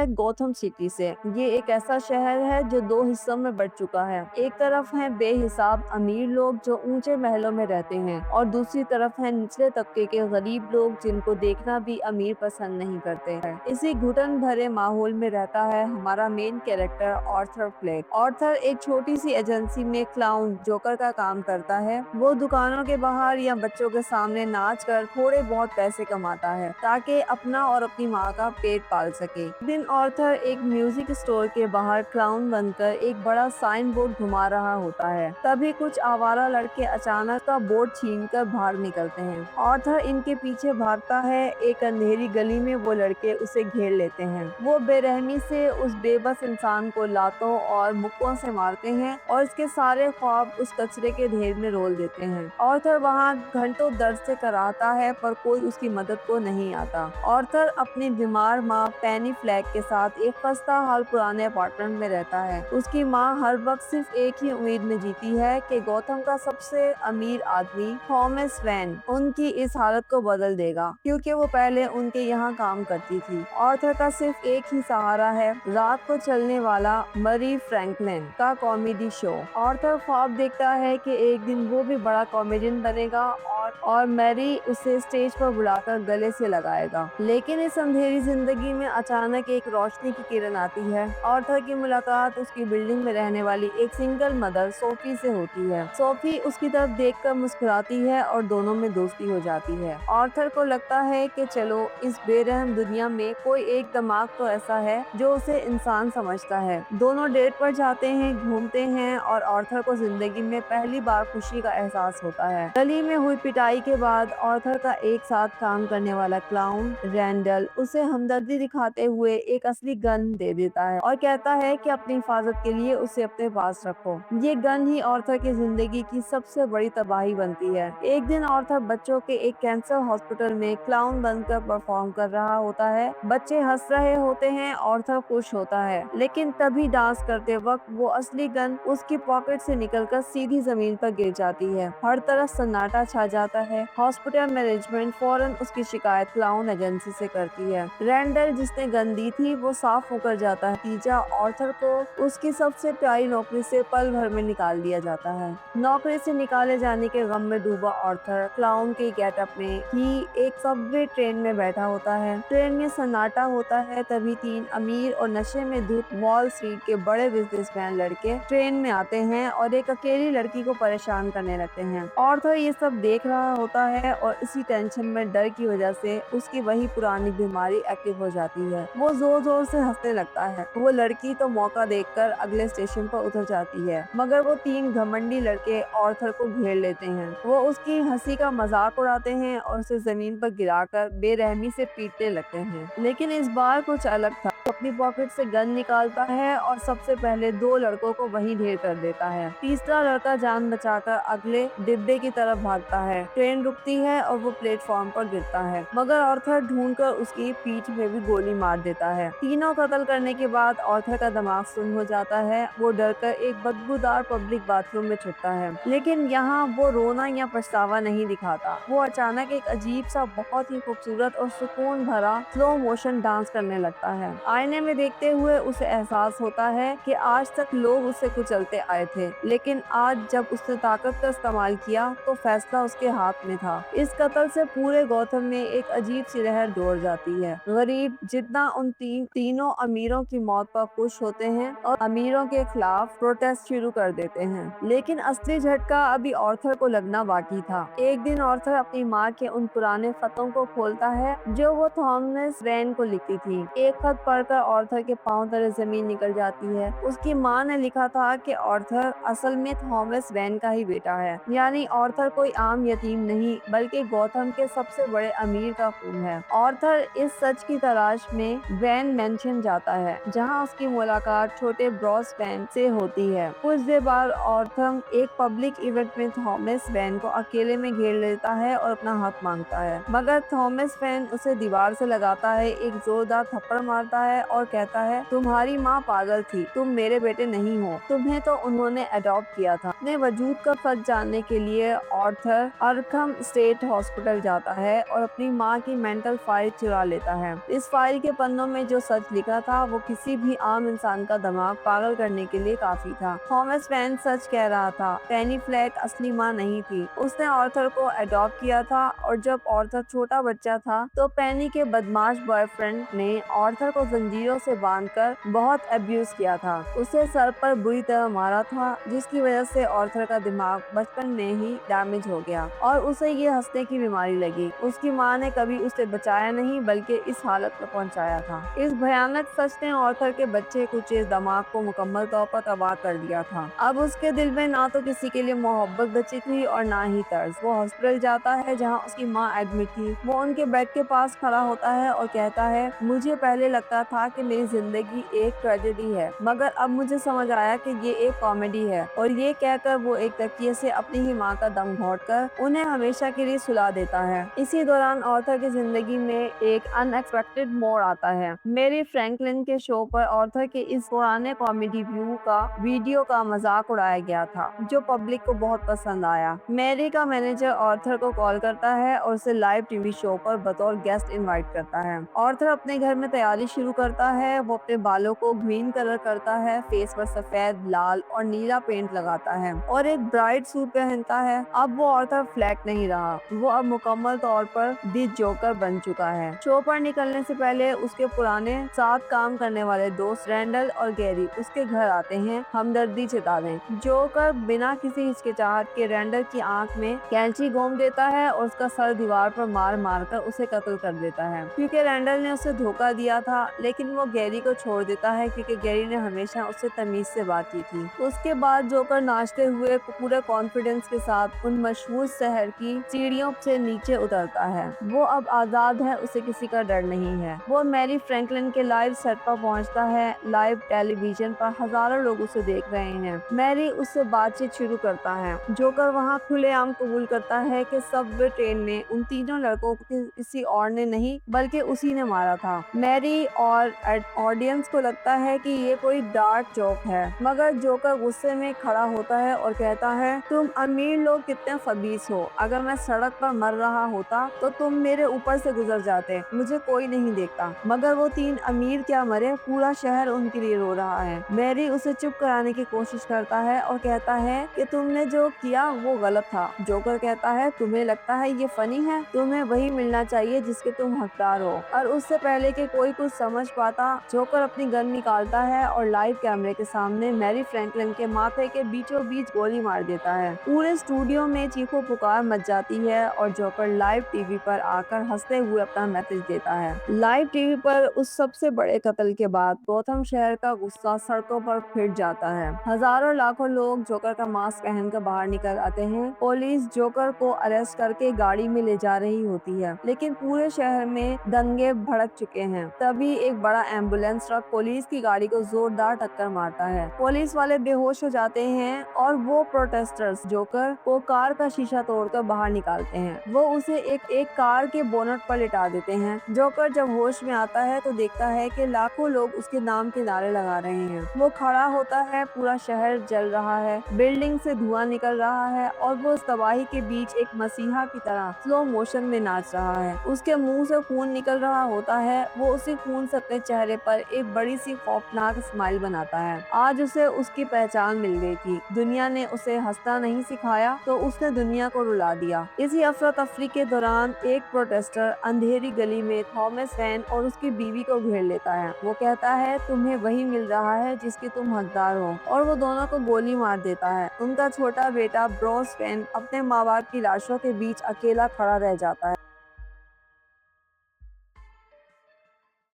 Gotham city से। ये एक ऐसा शहर है जो दो हिस्सों में बट चुका है। एक तरफ है बेहिसाब अमीर लोग जो ऊंचे महलों में रहते हैं और दूसरी तरफ है निचले तबके के गरीब लोग जिनको देखना भी अमीर पसंद नहीं करते हैं। इसी घुटन भरे माहौल में रहता है हमारा main character Arthur Fleck. Arthur एक छोटी सी एजेंसी में क्लाउन जोकर का काम करता है। वो दुकानों के बाहर या बच्चों के सामने नाच कर थोड़े बहुत पैसे कमाता है ताकि अपना और अपनी माँ का पेट पाल सके। एक दिन ऑर्थर एक म्यूजिक स्टोर के बाहर क्लाउन बनकर एक बड़ा साइन बोर्ड घुमा रहा होता है। तभी कुछ आवारा लड़के अचानक का बोर्ड छीनकर बाहर निकलते हैं। ऑर्थर इनके पीछे भागता है। एक अंधेरी गली में वो लड़के उसे घेर लेते हैं। वो बेरहमी से उस बेबस इंसान को लातों और मुक्कों से मारते हैं और इसके सारे ख्वाब उस कचरे के ढेर में रोल देते हैं। ऑर्थर वहाँ घंटों दर्द से कराहता है पर कोई उसकी मदद को नहीं आता। ऑर्थर अपनी बीमार माँ पेनी फ्लैग के साथ एक खस्ता हाल पुराने अपार्टमेंट में रहता है। उसकी माँ हर वक्त सिर्फ एक ही उम्मीद में जीती है कि गौतम का सबसे अमीर आदमी थॉमस वैन उनकी इस हालत को बदल देगा, क्योंकि वो पहले उनके यहाँ काम करती थी। ऑर्थर का सिर्फ एक ही सहारा है, रात को चलने वाला मरी फ्रैंकलिन का कॉमेडी शो। ऑर्थर ख्वाब देखता है कि एक दिन वो भी बड़ा कॉमेडियन बनेगा और मैरी उसे स्टेज पर बुलाकर गले से लगाएगा। लेकिन इस अंधेरी जिंदगी में अचानक एक रोशनी की किरण आती है। ऑर्थर की मुलाकात उसकी बिल्डिंग में रहने वाली एक सिंगल मदर सोफी से होती है। सोफी उसकी तरफ देखकर मुस्कुराती है और दोनों में दोस्ती हो जाती है। ऑर्थर को लगता है कि चलो इस बेरहम दुनिया में कोई एक दिमाग तो ऐसा है जो उसे इंसान समझता है। दोनों डेट पर जाते हैं, घूमते हैं और ऑर्थर को जिंदगी में पहली बार खुशी का एहसास होता है। गली में हुई पिटाई के बाद ऑर्थर का एक साथ काम करने वाला क्लाउन रैंडल उसे हमदर्दी दिखाते हुए एक असली गन दे देता है और कहता है कि अपनी हिफाजत के लिए उसे अपने पास रखो। ये गन ही ऑर्थर की जिंदगी की सबसे बड़ी तबाही बनती है। एक दिन ऑर्थर बच्चों के एक कैंसर हॉस्पिटल में क्लाउन बनकर परफॉर्म कर रहा होता है। बच्चे हंस रहे होते हैं, ऑर्थर खुश होता है, लेकिन तभी डांस करते वक्त वो असली गन उसकी पॉकेट से निकलकर सीधी जमीन पर गिर जाती है। हर तरफ सन्नाटा छा जाता है। हॉस्पिटल मैनेजमेंट फौरन उसकी शिकायत क्लाउन एजेंसी से करती है। रैंडल जिसने गन दी थी वो साफ होकर जाता है। तीजा ऑर्थर को उसकी सबसे प्यारी नौकरी से पल भर में निकाल दिया जाता है। नौकरी से निकाले जाने के गम में डूबा ऑर्थर क्लाउन के गेटअप में ही एक सबवे ट्रेन में बैठा होता है। ट्रेन में सन्नाटा होता है। तभी तीन अमीर और नशे में धुत वॉल स्ट्रीट के बड़े बिजनेसमैन लड़के ट्रेन में आते हैं और एक अकेली लड़की को परेशान करने लगते हैं। ऑर्थर ये सब देख रहा होता है और इसी टेंशन में डर की वजह से उसकी वही पुरानी बीमारी एक्टिव हो जाती है। वो जोर जोर से हंसने लगता है। वो लड़की तो मौका देखकर अगले स्टेशन पर उतर जाती है, मगर वो तीन घमंडी लड़के ऑर्थर को घेर लेते हैं। वो उसकी हंसी का मजाक उड़ाते हैं और उसे जमीन पर गिराकर बेरहमी से पीटने लगते हैं। लेकिन इस बार कुछ अलग था। अपनी पॉकेट से गन निकालता है और सबसे पहले दो लड़कों को वहीं ढेर कर देता है। तीसरा लड़का जान बचाकर अगले डिब्बे की तरफ भागता है। ट्रेन रुकती है और वो प्लेटफॉर्म पर गिरता है, मगर ऑर्थर ढूंढकर उसकी पीठ में भी गोली मार देता है। तीनों कत्ल करने के बाद ऑर्थर का दिमाग सुन्न हो जाता है। वो डरकर एक बदबूदार पब्लिक बाथरूम में छुपता है, लेकिन यहाँ वो रोना या पछतावा नहीं दिखाता। वो अचानक एक अजीब सा बहुत ही खूबसूरत और सुकून भरा स्लो मोशन डांस करने लगता है। आईने में देखते हुए उसे एहसास होता है कि आज तक लोग उसे कुचलते आए थे, लेकिन आज जब उसने ताकत का इस्तेमाल किया तो फैसला उसके हाथ में था। इस कत्ल से पूरे गौतम में एक अजीब सी लहर दौड़ जाती है। गरीब जितना उन तीनों अमीरों की मौत पर खुश होते हैं और अमीरों के खिलाफ प्रोटेस्ट शुरू कर देते हैं। लेकिन असली झटका अभी ऑर्थर को लगना बाकी था। एक दिन ऑर्थर अपनी माँ के उन पुराने खतों को खोलता है जो वो थॉमस वैन को लिखती थी। एक खत पढ़कर ऑर्थर के पांव तले जमीन निकल जाती है। उसकी माँ ने लिखा था कि ऑर्थर असल में थॉमस वैन का ही बेटा है, यानी ऑर्थर कोई आम यतीम नहीं बल्कि गौतम के सबसे बड़े अमीर का खून है। ऑर्थर इस सच की तलाश में वैन मैंशन जाता है, जहां उसकी मुलाकात छोटे ब्रॉस वैन से होती है। कुछ देर बाद ऑर्थर एक पब्लिक इवेंट में थॉमस वैन को अकेले में घेर लेता है और अपना हक मांगता है, मगर थॉमस वैन उसे दीवार से लगाता है, एक जोरदार थप्पड़ मारता है है और कहता है, तुम्हारी माँ पागल थी, तुम मेरे बेटे नहीं हो, तुम्हें तो उन्होंने अडॉप्ट किया था। अपने वजूद का सच जानने के लिए आर्थर अरखम स्टेट हॉस्पिटल जाता है और अपनी माँ की मेंटल फाइल चुरा लेता है। इस फाइल के पन्नों में जो सच लिखा था वो किसी भी आम इंसान का दिमाग पागल करने के लिए काफी था। थॉमस वेन सच कह रहा था, पेनी फ्लैक असली माँ नहीं थी, उसने आर्थर को अडॉप्ट किया था और जब आर्थर छोटा बच्चा था तो पेनी के बदमाश बॉयफ्रेंड ने आर्थर को जंजीरों से बांधकर बहुत अब्यूज किया था। उसे सर पर बुरी तरह मारा था, जिसकी वजह से आर्थर का दिमाग बचपन में ही डैमेज हो गया और उसे ये हंसने की बीमारी लगी। उसकी माँ ने कभी उसे बचाया नहीं बल्कि इस हालत में पहुंचाया था। इस भयानक सच ने आर्थर के बच्चे कुचे दिमाग को मुकम्मल तौर पर तबाह कर दिया था। अब उसके दिल में ना तो किसी के लिए मोहब्बत बची थी और ना ही तर्स। वो हॉस्पिटल जाता है जहाँ उसकी माँ एडमिट थी। वो उनके बेड के पास खड़ा होता है और कहता है, मुझे पहले लगता था कि मेरी जिंदगी एक ट्रेजेडी है, मगर अब मुझे समझ आया कि ये एक कॉमेडी है। और ये कहकर वो एक तकिए से अपनी ही माँ का दम घोंटकर उन्हें हमेशा के लिए सुला देता है। इसी दौरान आर्थर की जिंदगी में एक अनएक्सपेक्टेड मोड़ आता है। मेरी फ्रैंकलिन के शो पर आर्थर के इस पुराने कॉमेडी वीडियो का मजाक उड़ाया गया था, जो पब्लिक को बहुत पसंद आया। मैरी का मैनेजर आर्थर को कॉल करता है और उसे लाइव टीवी शो पर बतौर गेस्ट इनवाइट करता है। आर्थर अपने घर में तैयारी शुरू करता है। वो अपने बालों को ग्रीन कलर करता है, फेस पर सफेद, लाल और नीला पेंट लगाता है और एक ब्राइट सूट पहनता है। अब वो आर्थर फ्लैक नहीं रहा, वो अब मुकम्मल तौर पर दी जोकर बन चुका है। शो पर निकलने से पहले उसके पुराने साथ काम करने वाले दोस्त रैंडल और गैरी उसके घर आते हैं हमदर्दी जताने। जोकर बिना किसी हिचकिचाहट के रैंडल की आंख में कैंची घोंप देता है और उसका सर दीवार पर मार मार कर उसे कत्ल कर देता है, क्योंकि रैंडल ने उसे धोखा दिया था। लेकिन वो गैरी को छोड़ देता है क्योंकि गैरी ने हमेशा उससे तमीज से बात की थी। उसके बाद जोकर नाचते हुए पूरे कॉन्फिडेंस के साथ उन मशहूर शहर की सीढ़ियों से नीचे उतरता है। वो अब आजाद है, उसे किसी का डर नहीं है। वो मैरी फ्रैंकलिन के लाइव सेट पर पहुंचता है। लाइव टेलीविजन पर हजारों लोग उसे देख रहे हैं। मैरी उससे बातचीत शुरू करता है। जोकर वहाँ खुलेआम कबूल करता है कि सबवे ट्रेन में उन तीनों लड़कों को किसी और ने नहीं बल्कि उसी ने मारा था। मैरी और ऑडियंस को लगता है कि ये कोई डार्क जोक है, मगर जोकर गुस्से में खड़ा होता है और कहता है, तुम अमीर लोग कितने खबीस हो। अगर मैं सड़क पर मर रहा होता तो तुम मेरे ऊपर से गुजर जाते, मुझे कोई नहीं देखता। मगर वो तीन अमीर क्या मरे, पूरा शहर उनके लिए रो रहा है। मैरी उसे चुप कराने की कोशिश करता है और कहता है कि तुमने जो किया वो गलत था। जोकर कहता है, तुम्हें लगता है ये फनी है, तुम्हें वही मिलना चाहिए जिसके तुम हकदार हो। और उससे पहले कि कोई कुछ समझ पाता, जोकर अपनी गन निकालता है और लाइव कैमरे के सामने मैरी फ्रैंकलिन के माथे के बीचों बीच गोली मार देता है। पूरे स्टूडियो में चीखों पुकार मच जाती है और जोकर लाइव टीवी पर आकर हंसते हुए अपना मैसेज देता है। लाइव टीवी पर उस सबसे बड़े कत्ल के बाद गौथम शहर का गुस्सा सड़कों पर फिर जाता है। हजारों लाखों लोग जोकर का मास्क पहनकर बाहर निकल आते हैं। पुलिस जोकर को अरेस्ट करके गाड़ी में ले जा रही होती है, लेकिन पूरे शहर में दंगे भड़क चुके हैं। तभी एक बड़ा एम्बुलेंस ट्रक पुलिस की गाड़ी को जोरदार टक्कर मारता है। पुलिस वाले बेहोश हो जाते हैं और वो प्रोटेस्टर्स जोकर को कार का शीशा तोड़कर बाहर निकालते हैं। वो उसे एक कार के बोनट पर लिटा देते हैं। जोकर जब होश में आता है तो देखता है कि लाखों लोग उसके नाम के नारे लगा रहे हैं। वो खड़ा होता है, पूरा शहर जल रहा है, बिल्डिंग से धुआं निकल रहा है और वो उस तबाही के बीच एक मसीहा की तरह स्लो मोशन में नाच रहा है। उसके मुंह से खून निकल रहा होता है। वो उसी खून से अपने चेहरे पर एक बड़ी सी खौफनाक स्माइल बनाता है। आज उसे उसकी पहचान मिल गई थी। दुनिया ने उसे हंसना नहीं सिखाया तो उसने दुनिया को रुला दिया। इसी अफरा तफरी के दौरान एक प्रोटेस्टर अंधेरी गली में थॉमस वेन और उसकी बीवी को घेर लेता है। वो कहता है, तुम्हें वही मिल रहा है जिसके तुम हकदार हो, और वो दोनों को गोली मार देता है। उनका छोटा बेटा ब्रोस वेन अपने माँ बाप की लाशों के बीच अकेला खड़ा रह जाता है।